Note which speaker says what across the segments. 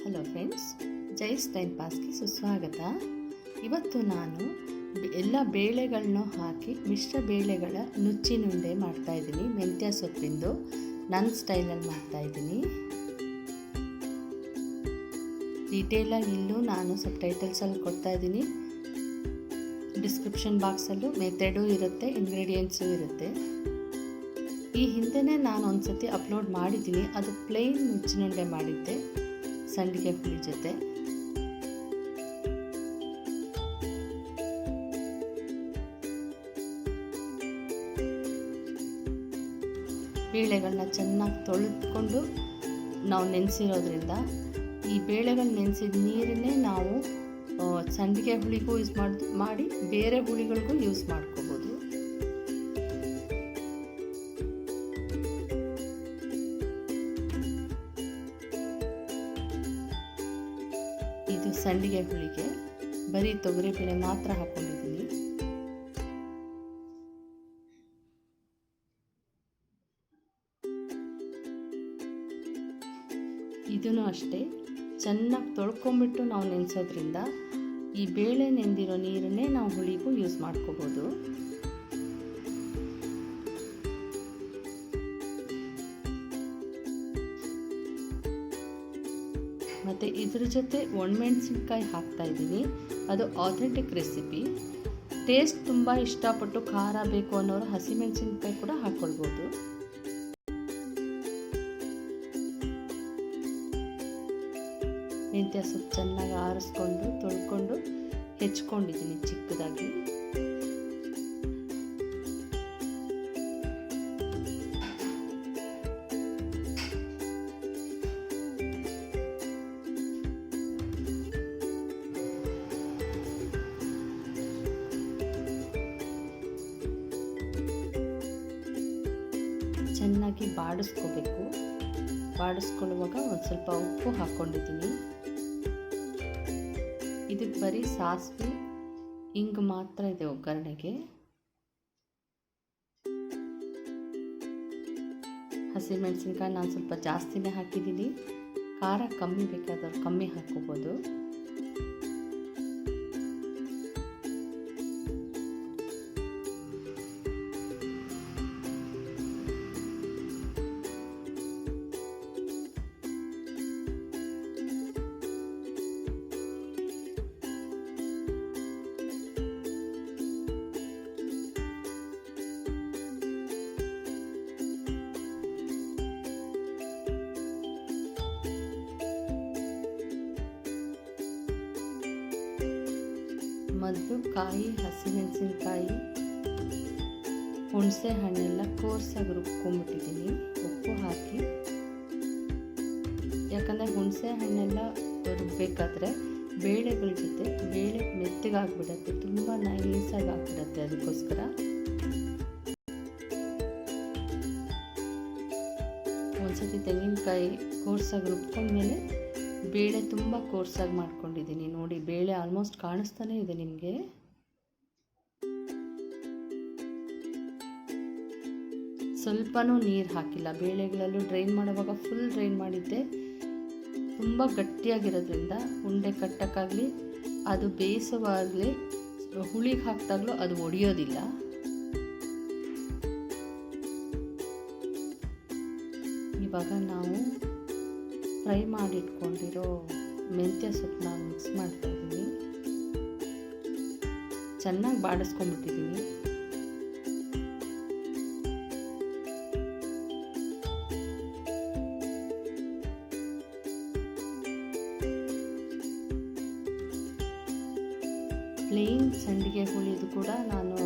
Speaker 1: Hello friends, ಜೈಸ್ time ಪಾಸ್ಗೆ ಸುಸ್ವಾಗತ. ಇವತ್ತು ನಾನು ಎಲ್ಲ ಬೇಳೆಗಳನ್ನೂ ಹಾಕಿ ಮಿಶ್ರ ಬೇಳೆಗಳ ನುಚ್ಚಿನುಂಡೆ ಮಾಡ್ತಾಯಿದ್ದೀನಿ. ಮೆಂತ್ಯ ಸೊಪ್ಪಿಂದು ನನ್ನ ಸ್ಟೈಲಲ್ಲಿ ಮಾಡ್ತಾಯಿದ್ದೀನಿ. ಡೀಟೇಲಾಗಿ ಇಲ್ಲೂ ನಾನು ಸಬ್ ಟೈಟಲ್ಸಲ್ಲಿ ಕೊಡ್ತಾಯಿದ್ದೀನಿ. ಡಿಸ್ಕ್ರಿಪ್ಷನ್ ಬಾಕ್ಸಲ್ಲೂ ಮೆಥಡು ಇರುತ್ತೆ, ಇಂಗ್ರೀಡಿಯೆಂಟ್ಸು ಇರುತ್ತೆ. ಈ ಹಿಂದೆನೇ ನಾನು ಒಂದು ಸತಿ ಅಪ್ಲೋಡ್ ಮಾಡಿದ್ದೀನಿ. ಅದು ಪ್ಲೇನ್ ನುಚ್ಚಿನುಂಡೆ ಮಾಡಿದ್ದೆ ಸಂಡಿಗೆ ಹುಳಿ ಜೊತೆ. ಬೇಳೆಗಳನ್ನ ಚೆನ್ನಾಗಿ ತೊಳೆದುಕೊಂಡು ನಾವು ನೆನೆಸಿರೋದ್ರಿಂದ ಈ ಬೇಳೆಗಳು ನೆನೆಸಿದ ನೀರನ್ನೇ ನಾವು ಸಂಡಿಗೆ ಹುಳಿಗೂ ಯೂಸ್ ಮಾಡಿ ಬೇರೆ ಹುಳಿಗಳಿಗೂ ಯೂಸ್ ಮಾಡ್ಕೋಬೋದು. ಇದು ಸಂಡಿಗೆ ಹುಳಿಗೆ ಬರೀ ತೊಗರಿಬೇಳೆ ಮಾತ್ರ ಹಾಕ್ಕೊಂಡಿದ್ದೀನಿ. ಇದನ್ನು ಅಷ್ಟೇ ಚೆನ್ನಾಗಿ ತೊಳ್ಕೊಂಬಿಟ್ಟು ನಾವು ನೆನೆಸೋದ್ರಿಂದ ಈ ಬೇಳೆ ನೆಂದಿರೋ ನೀರನ್ನೇ ನಾವು ಹುಳಿಗೂ ಯೂಸ್ ಮಾಡ್ಕೋಬೋದು. ಮತ್ತು ಇದ್ರ ಜೊತೆ ಒಣಮೆಣಸಿನ್ಕಾಯಿ ಹಾಕ್ತಾಯಿದ್ದೀನಿ. ಅದು ಆಥೆಂಟಿಕ್ ರೆಸಿಪಿ. ಟೇಸ್ಟ್ ತುಂಬ ಇಷ್ಟಪಟ್ಟು ಖಾರ ಬೇಕು ಅನ್ನೋರು ಹಸಿಮೆಣಸಿನ್ಕಾಯಿ ಕೂಡ ಹಾಕ್ಕೊಳ್ಬೋದು. ಮೆಂತ್ಯ ಸೊಪ್ಪು ಚೆನ್ನಾಗಿ ಆರಿಸ್ಕೊಂಡು ತೊಳ್ಕೊಂಡು ಹೆಚ್ಕೊಂಡಿದ್ದೀನಿ ಚಿಕ್ಕದಾಗಿ. ಚೆನ್ನಾಗಿ ಬಾಡಿಸ್ಕೋಬೇಕು. ಬಾಡಿಸ್ಕೊಳ್ಳುವಾಗ ಒಂದು ಸ್ವಲ್ಪ ಉಪ್ಪು ಹಾಕ್ಕೊಂಡಿದ್ದೀನಿ. ಇದಕ್ಕೆ ಬರೀ ಸಾಸಿವೆ ಹಿಂಗೆ ಮಾತ್ರ ಇದೆ ಒಗ್ಗರಣೆಗೆ. ಹಸಿಮೆಣಸಿನ್ಕಾಯಿ ನಾನು ಸ್ವಲ್ಪ ಜಾಸ್ತಿನೇ ಹಾಕಿದ್ದೀನಿ. ಖಾರ ಕಮ್ಮಿ ಬೇಕಾದವ್ರು ಕಮ್ಮಿ ಹಾಕ್ಕೋಬೋದು. ಮೊದಲು ಕಾಯಿ, ಹಸಿಮೆಣಸಿನ್ಕಾಯಿ, ಹುಣಸೆ ಹಣ್ಣೆಲ್ಲ ಕೋರ್ಸಾಗಿ ರುಬ್ಕೊಂಡ್ಬಿಟ್ಟಿದ್ದೀನಿ ಉಪ್ಪು ಹಾಕಿ. ಯಾಕಂದರೆ ಹುಣಸೆ ಹಣ್ಣೆಲ್ಲ ರುಬ್ಬಬೇಕಾದ್ರೆ ಬೇಳೆಗಳ ಜೊತೆ ಬೇಳೆ ಮೆತ್ತಗಾಗ್ಬಿಡತ್ತೆ, ತುಂಬ ನೈಸಾಗಿ ಆಗ್ಬಿಡತ್ತೆ. ಅದಕ್ಕೋಸ್ಕರ ಒಂದ್ಸತಿ ತೆಂಗಿನಕಾಯಿ ಕೋರ್ಸಾಗಿ ರುಬ್ಕೊಂಡ್ಮೇಲೆ ಬೇಳೆ ತುಂಬ ಕೋರ್ಸಾಗಿ ಮಾಡ್ಕೊಂಡಿದ್ದೀನಿ. ನೋಡಿ, ಬೇಳೆ ಆಲ್ಮೋಸ್ಟ್ ಕಾಣಿಸ್ತಾನೆ ಇದೆ ನಿಮಗೆ. ಸ್ವಲ್ಪನೂ ನೀರು ಹಾಕಿಲ್ಲ. ಬೇಳೆಗಳಲ್ಲೂ ಡ್ರೈನ್ ಮಾಡುವಾಗ ಫುಲ್ ಡ್ರೈನ್ ಮಾಡಿದ್ದೆ. ತುಂಬ ಗಟ್ಟಿಯಾಗಿರೋದ್ರಿಂದ ಉಂಡೆ ಕಟ್ಟಕ್ಕಾಗಲಿ ಅದು ಬೇಯಿಸುವಾಗಲಿ ಹುಳಿಗೆ ಹಾಕಿದಾಗಲೂ ಅದು ಒಡೆಯೋದಿಲ್ಲ. ಇವಾಗ ನಾವು ಫ್ರೈ ಮಾಡಿಟ್ಕೊಂಡಿರೋ ಮೆಂತ್ಯ ಸೊಪ್ಪನ್ನ ಮಿಕ್ಸ್ ಮಾಡ್ತಾಯಿದ್ದೀನಿ. ಚೆನ್ನಾಗಿ ಬಾಡಿಸ್ಕೊಂಡ್ಬಿಟ್ಟಿದ್ದೀನಿ. ಪ್ಲೇನ್ ಸಂಡಿಗೆ ಹುಳಿದು ಕೂಡ ನಾನು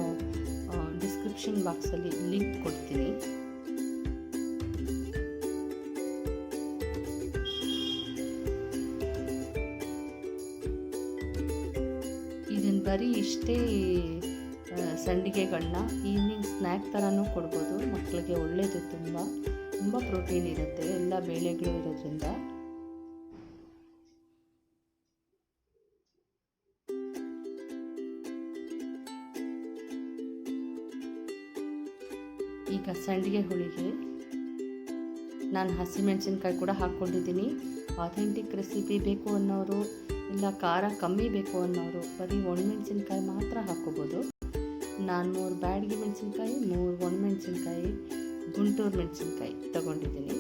Speaker 1: ಡಿಸ್ಕ್ರಿಪ್ಷನ್ ಬಾಕ್ಸಲ್ಲಿ ಲಿಂಕ್ ಕೊಡ್ತೀನಿ. ಇದನ್ನು ಬರೀ ಇಷ್ಟೇ ಸಂಡಿಗೆಗಳನ್ನ ಈವ್ನಿಂಗ್ ಸ್ನ್ಯಾಕ್ ಥರನೂ ಕೊಡ್ಬೋದು. ಮಕ್ಕಳಿಗೆ ಒಳ್ಳೆಯದು. ತುಂಬ ಪ್ರೋಟೀನ್ ಇರುತ್ತೆ ಎಲ್ಲ ಬೇಳೆಗಳು ಇರೋದ್ರಿಂದ. ಈಗ ಸಂಡಿಗೆ ಹುಳಿಗೆ ನಾನು ಹಸಿಮೆಣಸಿನ್ಕಾಯಿ ಕೂಡ ಹಾಕ್ಕೊಂಡಿದ್ದೀನಿ. ಆಥೆಂಟಿಕ್ ರೆಸಿಪಿ ಬೇಕು ಅನ್ನೋರು, ಇಲ್ಲ ಖಾರ ಕಮ್ಮಿ ಬೇಕು ಅನ್ನೋರು ಬರೀ ಒಣಮೆಣಸಿನ್ಕಾಯಿ ಮಾತ್ರ ಹಾಕ್ಕೋಬೋದು. ನಾನು 3 ಬ್ಯಾಡಗಿ ಮೆಣಸಿನ್ಕಾಯಿ, 3 ಒಣಮೆಣಸಿನ್ಕಾಯಿ, ಗುಂಟೂರು ಮೆಣಸಿನ್ಕಾಯಿ ತಗೊಂಡಿದ್ದೀನಿ.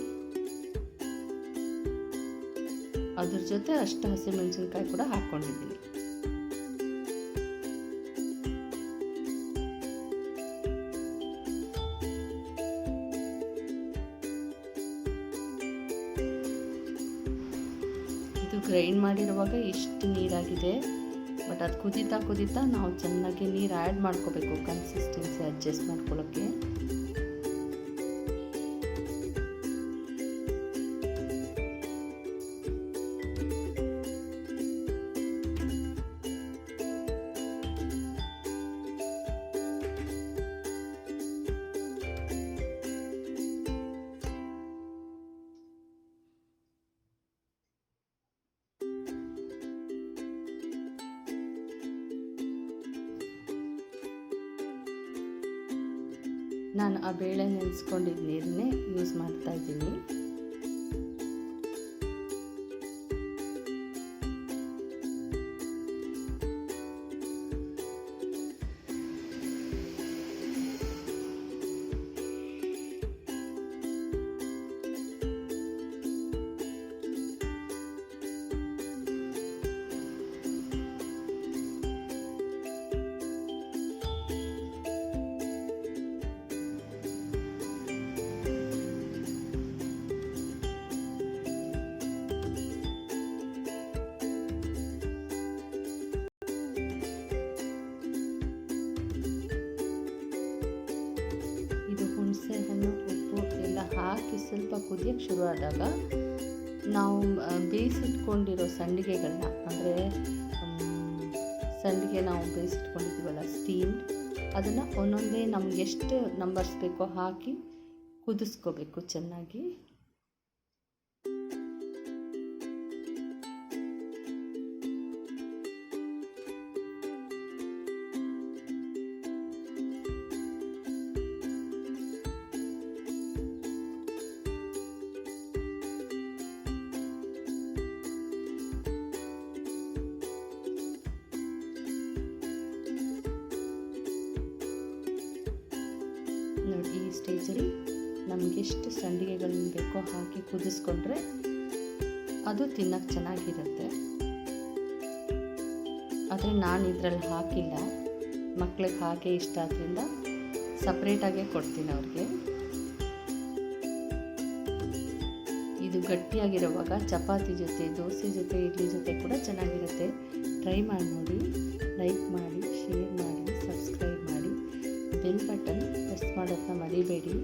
Speaker 1: ಅದ್ರ ಜೊತೆ ಅಷ್ಟು ಹಸಿಮೆಣಸಿನ್ಕಾಯಿ ಕೂಡ ಹಾಕ್ಕೊಂಡಿದ್ದೀನಿ. ಇದು ಗ್ರೈಂಡ್ ಮಾಡಿರುವಾಗ ಇಷ್ಟು ನೀರಾಗಿದೆ, ಬಟ್ ಅದು ಕುದೀತಾ ನಾವು ಚೆನ್ನಾಗಿ ನೀರು ಆ್ಯಡ್ ಮಾಡ್ಕೋಬೇಕು, ಕನ್ಸಿಸ್ಟೆನ್ಸಿ ಅಡ್ಜಸ್ಟ್ ಮಾಡ್ಕೊಳ್ಳೋಕ್ಕೆ. ನಾನು ಆ ಬೇಳೆ ನೆನೆಸ್ಕೊಂಡಿದ್ದ ನೀರನ್ನೇ ಯೂಸ್ ಮಾಡ್ತಾ ಇದ್ದೀನಿ. ಹುಣಸೆ ಹಣ್ಣು, ಉಪ್ಪು ಎಲ್ಲ ಹಾಕಿ ಸ್ವಲ್ಪ ಕುದಿಯೋಕ್ಕೆ ಶುರು ಆದಾಗ ನಾವು ಬೇಯಿಸಿಟ್ಕೊಂಡಿರೋ ಸಂಡಿಗೆಗಳನ್ನ, ಅಂದರೆ ಸಂಡಿಗೆ ನಾವು ಬೇಯಿಸಿಟ್ಕೊಂಡಿದ್ದೀವಲ್ಲ ಸ್ಟೀಮ್ಡ್, ಅದನ್ನು ಒಂದೊಂದೇ ನಮ್ಗೆ ಎಷ್ಟು ನಂಬರ್ಸ್ ಬೇಕೋ ಹಾಕಿ ಕುದಿಸ್ಕೋಬೇಕು ಚೆನ್ನಾಗಿ. ನೋಡಿ, ಈ ಸ್ಟೇಜಲ್ಲಿ ನಮಗೆಷ್ಟು ಸಂಡಿಗೆಗಳನ್ನ ಬೇಕೋ ಹಾಕಿ ಕುದಿಸ್ಕೊಂಡ್ರೆ ಅದು ತಿನ್ನೋಕ್ಕೆ ಚೆನ್ನಾಗಿರುತ್ತೆ. ಆದರೆ ನಾನು ಇದರಲ್ಲಿ ಹಾಕಿಲ್ಲ, ಮಕ್ಳಿಗೆ ಹಾಗೆ ಇಷ್ಟ ಆದ್ದರಿಂದ ಸಪ್ರೇಟಾಗೇ ಕೊಡ್ತೀನಿ ಅವ್ರಿಗೆ. ಇದು ಗಟ್ಟಿಯಾಗಿರುವಾಗ ಚಪಾತಿ ಜೊತೆ, ದೋಸೆ ಜೊತೆ, ಇಡ್ಲಿ ಜೊತೆ ಕೂಡ ಚೆನ್ನಾಗಿರುತ್ತೆ. ಟ್ರೈ ಮಾಡಿ ನೋಡಿ, ಲೈಕ್ ಮಾಡಿ, ಶೇರ್ ಮಾಡಿ, ಸಬ್ಸ್ಕ್ರೈಬ್ ಮಾಡಿ, ಬೆಲ್ ಬಟನ್ ಪ್ರೆಸ್ ಮಾಡೋದನ್ನ ಮರಿಬೇಡಿ.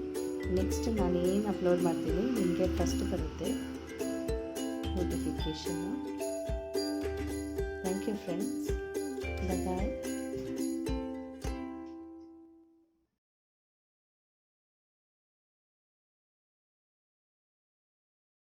Speaker 1: ನೆಕ್ಸ್ಟ್ ನಾನು ಏನು ಅಪ್ಲೋಡ್ ಮಾಡ್ತೀನಿ ನಿಮಗೆ ಫಸ್ಟ್ ಬರುತ್ತೆ notification. Thank you friends, bye.